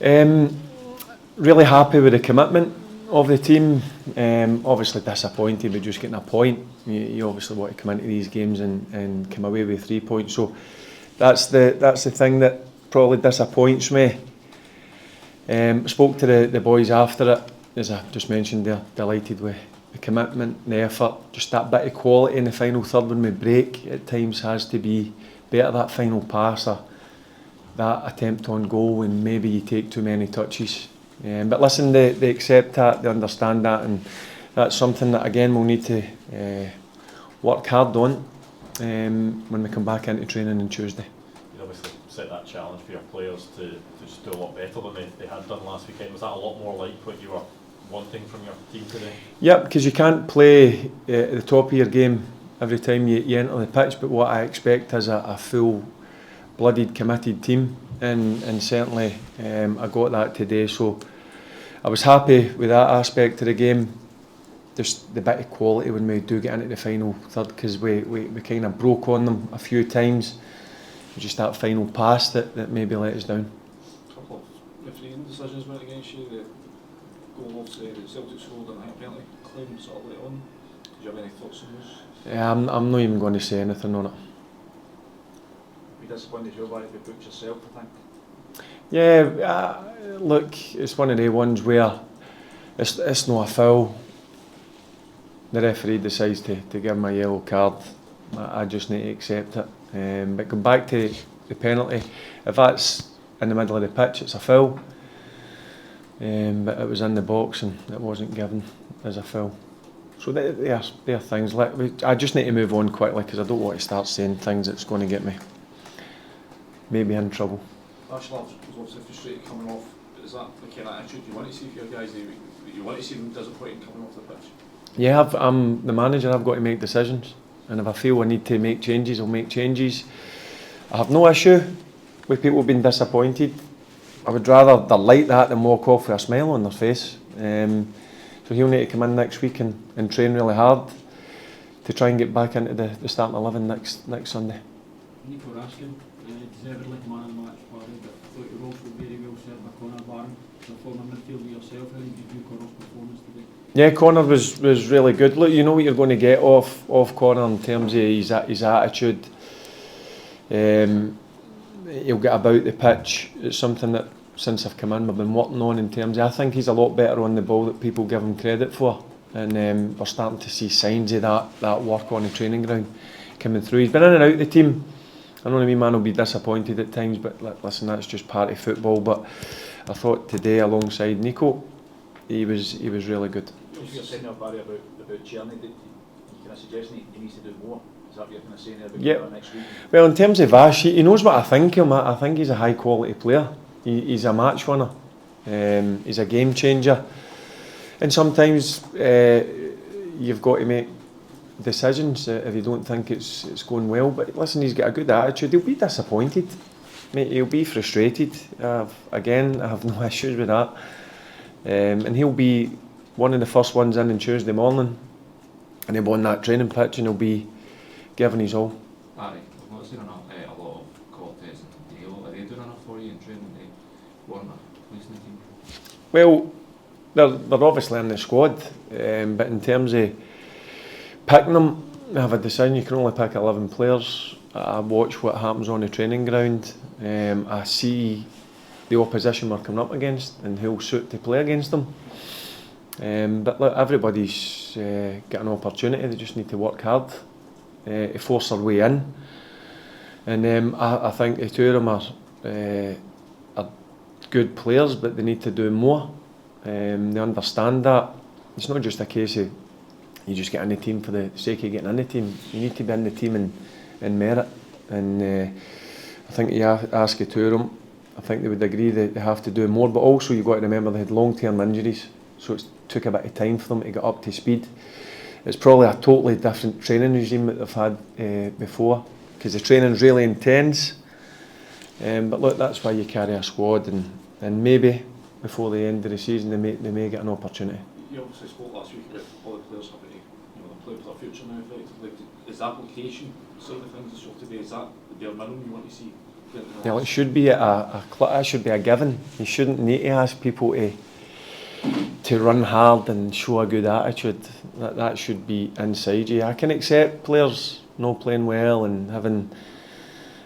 Really happy with the commitment of the team. Obviously disappointed with just getting a point. You obviously want to come into these games and come away with 3 points. So that's the thing that probably disappoints me. Spoke to the boys after it, as I just mentioned, they're delighted with the commitment, the effort, just that bit of quality in the final third when we break at times has to be better, that final pass or that attempt on goal when maybe you take too many touches. But listen, they accept that, they understand that, and that's something that again we'll need to work hard on when we come back into training on Tuesday. You obviously set that challenge for your players to just do a lot better than they had done last weekend. Was that a lot more like what you were wanting from your team today? Yep, because you can't play at the top of your game every time you enter the pitch, but what I expect is a full-blooded, committed team, and certainly I got that today, so I was happy with that aspect of the game. Just the bit of quality when we do get into the final third, because we kind of broke on them a few times. Just that final pass that maybe let us down. A couple of refereeing decisions went against you. The goal off the Celtic scored and I think penalty claim sort of late on. Do you have any thoughts on those? Yeah, I'm not even going to say anything on it. Be disappointed your wife if you booked yourself, I think. Yeah, look, it's one of the ones where it's not a foul. The referee decides to give him a yellow card. I just need to accept it. But going back to the penalty, if that's in the middle of the pitch, it's a foul. But it was in the box and it wasn't given as a foul. So they are things. I just need to move on quickly because I don't want to start saying things that's going to get me maybe in trouble. Václav was obviously frustrated coming off. Is that the kind of attitude you want to see for your guys? You want to see them disappointed coming off the pitch? Yeah, I'm the manager. I've got to make decisions, and if I feel I need to make changes, I'll make changes. I have no issue with people being disappointed. I would rather they're like that than walk off with a smile on their face. So he'll need to come in next week and train really hard to try and get back into the starting 11 next Sunday. Nico Raskin, deservedly man of the match, Barry, but I thought you were also very well served by Connor Barron, the former midfielder yourself. How did you view Connor's performance today? Yeah, Connor was really good. Look, you know what you're going to get off Connor in terms of his attitude. He'll get about the pitch. It's something that since I've come in we've been working on in terms of, I think he's a lot better on the ball that people give him credit for, and we're starting to see signs of that work on the training ground coming through. He's been in and out of the team. I know the wee man will be disappointed at times, but listen, that's just part of football. But I thought today alongside Nico, he was really good. You were saying there, Barry, about Černý, you kind of suggesting he needs to do more. Is that what you're kind of saying there about next week? Well, in terms of Vash, he knows what I think of him. I think he's a high quality player. He's a match winner. He's a game changer. And sometimes you've got to make decisions if you don't think it's going well. But listen, he's got a good attitude. He'll be disappointed. Mate, he'll be frustrated. Again, I have no issues with that. And he'll be one of the first ones in on Tuesday morning, and he'll be on that training pitch and he'll be giving his all. Barry, I've not seen a lot of Cortez and Dale. Are they doing enough for you in training to warrant a place in the team? Well, they're obviously in the squad, but in terms of picking them, I have a decision. You can only pick 11 players. I watch what happens on the training ground. I see the opposition we're coming up against and who'll suit to play against them. But look, everybody's got an opportunity. They just need to work hard to force their way in. And I think the two of them are good players, but they need to do more. They understand that. It's not just a case of you just get in the team for the sake of getting in the team. You need to be in the team in merit. And I think you ask the two of them, I think they would agree that they have to do more. But also you've got to remember they had long-term injuries, so it took a bit of time for them to get up to speed. It's probably a totally different training regime that they've had before, because the training's really intense. But look, that's why you carry a squad, and maybe before the end of the season they may get an opportunity. You obviously spoke last week about all the players having to play for their future now effectively. Is the application side of things as well today, is that the bare minimum you want to see? Well, it should be it should be a given. You shouldn't need to ask people to run hard and show a good attitude. That should be inside you. I can accept players not playing well and having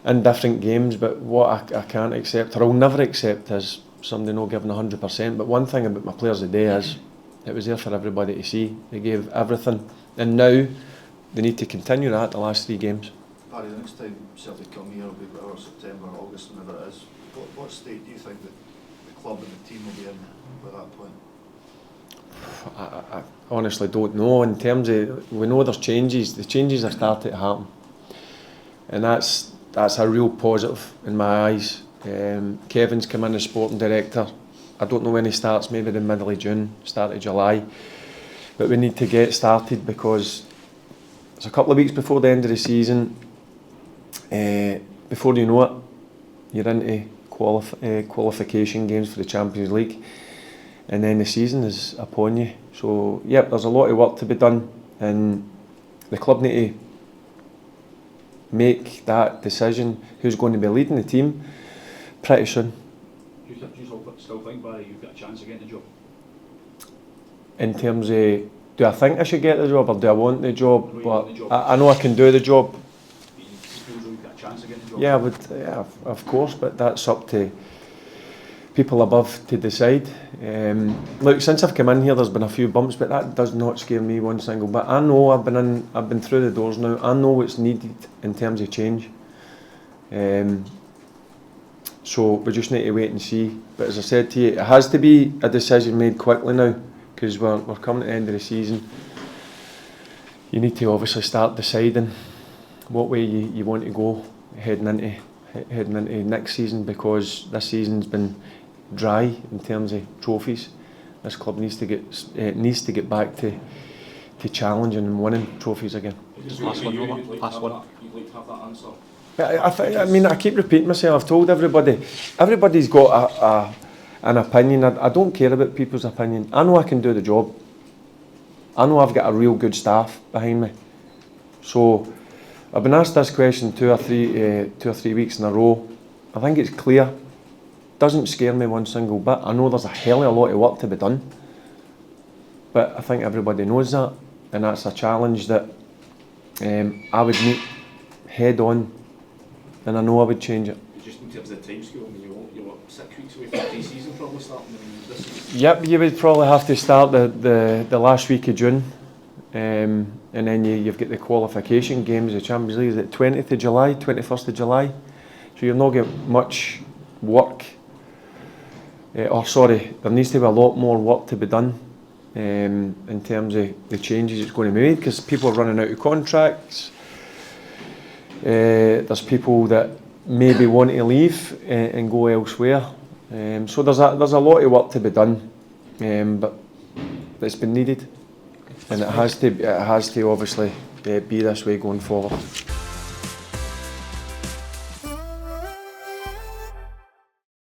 indifferent games, but what I can't accept, or I'll never accept, is somebody not giving 100%. But one thing about my players today is it was there for everybody to see. They gave everything, and now they need to continue that the last 3 games. Barry, the next time Celtic come here will be whatever, September, August, whenever it is. What state do you think that the club and the team will be in by that point? I honestly don't know. In terms of, we know there's changes. The changes are starting to happen, and that's a real positive in my eyes. Kevin's come in as sporting director. I don't know when he starts. Maybe the middle of June, start of July. But we need to get started because it's a couple of weeks before the end of the season. Before you know it, you're into qualification games for the Champions League, and then the season is upon you. So, yep, there's a lot of work to be done, and the club need to make that decision who's going to be leading the team pretty soon. Do you still think, Barry, you've got a chance of getting the job? In terms of, do I think I should get the job or do I want the job? No, you But want the job. I know I can do the job. You feel as though you've got a chance of getting the job? Yeah, of course, but that's up to people above to decide. Look, since I've come in here, there's been a few bumps, but that does not scare me one single bit. I know I've been through the doors now. I know what's needed in terms of change. So we just need to wait and see. But as I said to you, it has to be a decision made quickly now, because we're coming to the end of the season. You need to obviously start deciding what way you want to go heading into next season, because this season's been dry in terms of trophies. This club needs to get back to challenging and winning trophies again. Last one. You'd like to have that answer. I mean, I keep repeating myself. I've told everybody's got an opinion. I don't care about people's opinion. I know I can do the job. I know I've got a real good staff behind me. So I've been asked this question two or three weeks in a row. I think it's clear. Doesn't scare me one single bit. I know there's a hell of a lot of work to be done, but I think everybody knows that, and that's a challenge that I would meet head on, and I know I would change it. Just in terms of the timescale, I mean, you're 6 weeks away from pre-season probably starting. This is Yep, you would probably have to start the last week of June, and then you've got the qualification games, the Champions League, is it 20th of July, 21st of July? So you've not got much work, there needs to be a lot more work to be done in terms of the changes that's going to be made, because people are running out of contracts. There's people that maybe want to leave and go elsewhere. So there's a lot of work to be done, but it's been needed, and it has to obviously be this way going forward.